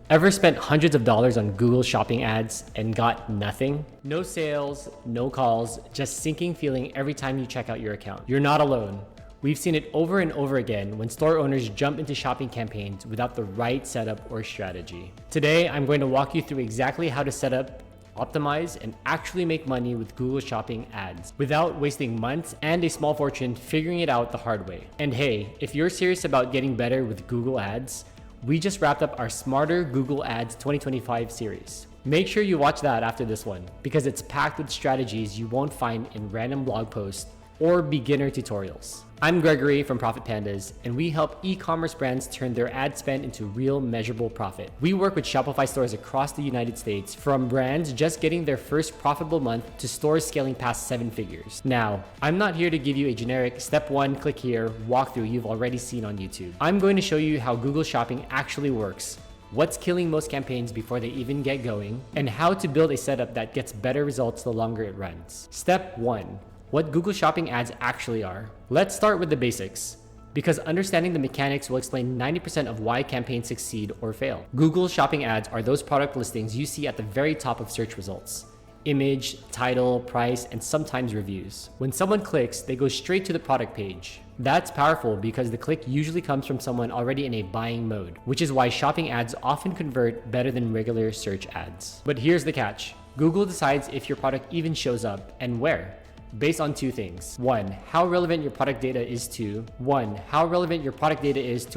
Ever spent hundreds of dollars on Google shopping ads and got nothing? No sales, no calls, just sinking feeling every time you check out your account. You're not alone. We've seen it over and over again when store owners jump into shopping campaigns without the right setup or strategy. Today, I'm going to walk you through exactly how to set up, optimize, and actually make money with Google shopping ads without wasting months and a small fortune figuring it out the hard way. And hey, if you're serious about getting better with Google ads, we just wrapped up our Smarter Google Ads 2025 series. Make sure you watch that after this one because it's packed with strategies you won't find in random blog posts or beginner tutorials. I'm Gregory from Profit Pandas, and we help e-commerce brands turn their ad spend into real measurable profit. We work with Shopify stores across the United States, from brands just getting their first profitable month to stores scaling past 7 figures. Now, I'm not here to give you a generic step 1, click here walkthrough you've already seen on YouTube. I'm going to show you how Google Shopping actually works, what's killing most campaigns before they even get going, and how to build a setup that gets better results the longer it runs. Step 1. What Google Shopping ads actually are. Let's start with the basics, because understanding the mechanics will explain 90% of why campaigns succeed or fail. Google Shopping ads are those product listings you see at the very top of search results. Image, title, price, and sometimes reviews. When someone clicks, they go straight to the product page. That's powerful because the click usually comes from someone already in a buying mode, which is why shopping ads often convert better than regular search ads. But here's the catch. Google decides if your product even shows up and where, based on 2 things. 1, how relevant your product data is to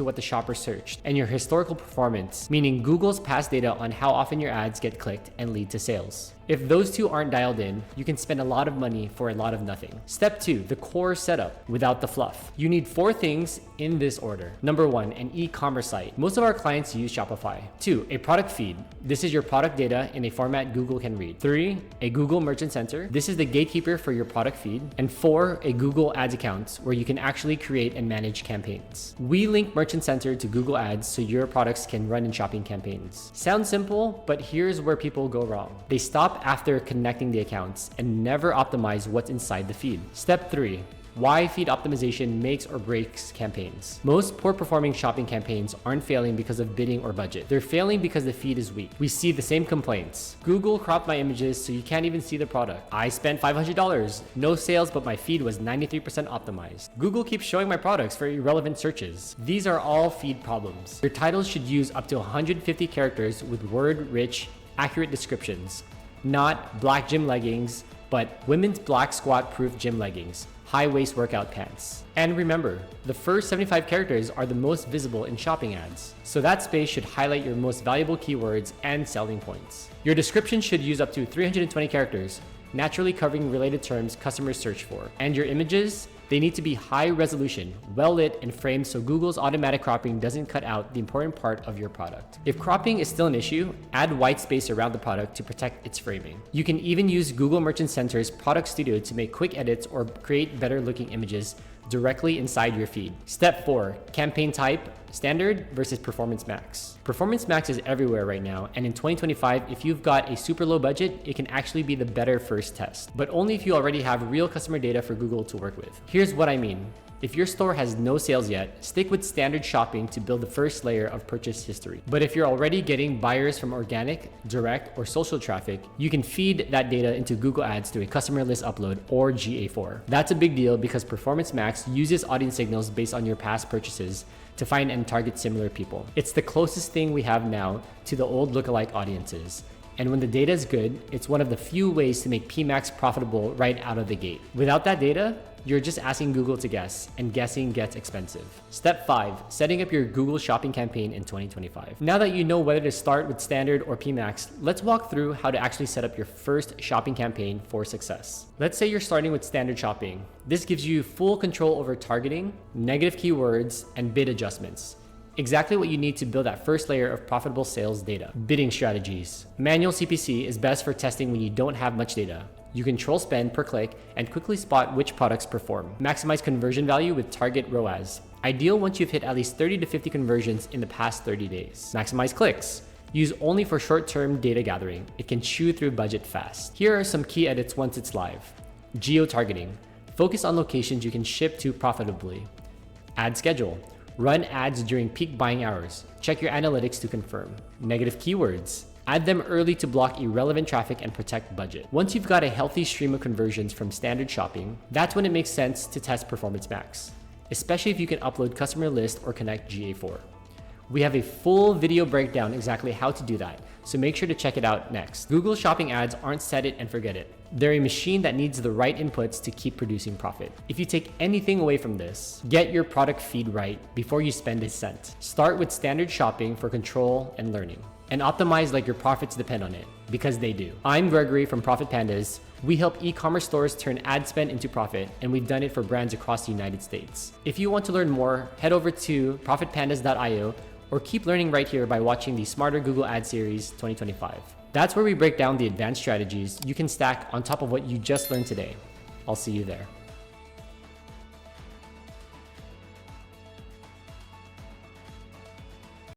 what the shopper searched, and your historical performance, meaning Google's past data on how often your ads get clicked and lead to sales. If those 2 aren't dialed in, you can spend a lot of money for a lot of nothing. Step 2, the core setup without the fluff. You need 4 things in this order. Number 1, an e-commerce site. Most of our clients use Shopify. 2, a product feed. This is your product data in a format Google can read. 3, a Google Merchant Center. This is the gatekeeper for your product feed. And 4, a Google Ads account where you can actually create and manage campaigns. We link Merchant Center to Google Ads so your products can run in shopping campaigns. Sounds simple, but here's where people go wrong. They stop after connecting the accounts and never optimize what's inside the feed. Step 3. Why feed optimization makes or breaks campaigns. Most poor performing shopping campaigns aren't failing because of bidding or budget. They're failing because the feed is weak. We see the same complaints. Google cropped my images so you can't even see the product. I spent $500. No sales, but my feed was 93% optimized. Google keeps showing my products for irrelevant searches. These are all feed problems. Your titles should use up to 150 characters with word-rich, accurate descriptions. Not black gym leggings, but women's black squat-proof gym leggings, high-waist workout pants. And remember, the first 75 characters are the most visible in shopping ads, so that space should highlight your most valuable keywords and selling points. Your description should use up to 320 characters, naturally covering related terms customers search for. And your images, they need to be high resolution, well lit, and framed so Google's automatic cropping doesn't cut out the important part of your product. If cropping is still an issue, add white space around the product to protect its framing. You can even use Google Merchant Center's Product Studio to make quick edits or create better looking images directly inside your feed. Step 4, campaign type, standard versus performance max. Performance max is everywhere right now, and in 2025, if you've got a super low budget, it can actually be the better first test, but only if you already have real customer data for Google to work with. Here's what I mean. If your store has no sales yet, stick with standard shopping to build the first layer of purchase history. But if you're already getting buyers from organic, direct, or social traffic, you can feed that data into Google Ads through a customer list upload or GA4. That's a big deal because Performance Max uses audience signals based on your past purchases to find and target similar people. It's the closest thing we have now to the old lookalike audiences. And when the data is good, it's one of the few ways to make PMax profitable right out of the gate. Without that data, you're just asking Google to guess, and guessing gets expensive. Step 5, setting up your Google shopping campaign in 2025. Now that you know whether to start with standard or PMax, let's walk through how to actually set up your first shopping campaign for success. Let's say you're starting with standard shopping. This gives you full control over targeting, negative keywords, and bid adjustments. Exactly what you need to build that first layer of profitable sales data. Bidding strategies. Manual CPC is best for testing when you don't have much data. You control spend per click and quickly spot which products perform. Maximize conversion value with target ROAS. Ideal once you've hit at least 30 to 50 conversions in the past 30 days. Maximize clicks. Used only for short-term data gathering. It can chew through budget fast. Here are some key edits once it's live. Geo-targeting. Focus on locations you can ship to profitably. Ad schedule. Run ads during peak buying hours. Check your analytics to confirm. Negative keywords. Add them early to block irrelevant traffic and protect budget. Once you've got a healthy stream of conversions from standard shopping, that's when it makes sense to test Performance Max, especially if you can upload customer list or connect GA4. We have a full video breakdown exactly how to do that, so make sure to check it out next. Google Shopping ads aren't set it and forget it. They're a machine that needs the right inputs to keep producing profit. If you take anything away from this, get your product feed right before you spend a cent. Start with standard shopping for control and learning, and optimize like your profits depend on it, because they do. I'm Gregory from Profit Pandas. We help e-commerce stores turn ad spend into profit, and we've done it for brands across the United States. If you want to learn more, head over to profitpandas.io or keep learning right here by watching the Smarter Google Ad Series 2025. That's where we break down the advanced strategies you can stack on top of what you just learned today. I'll see you there.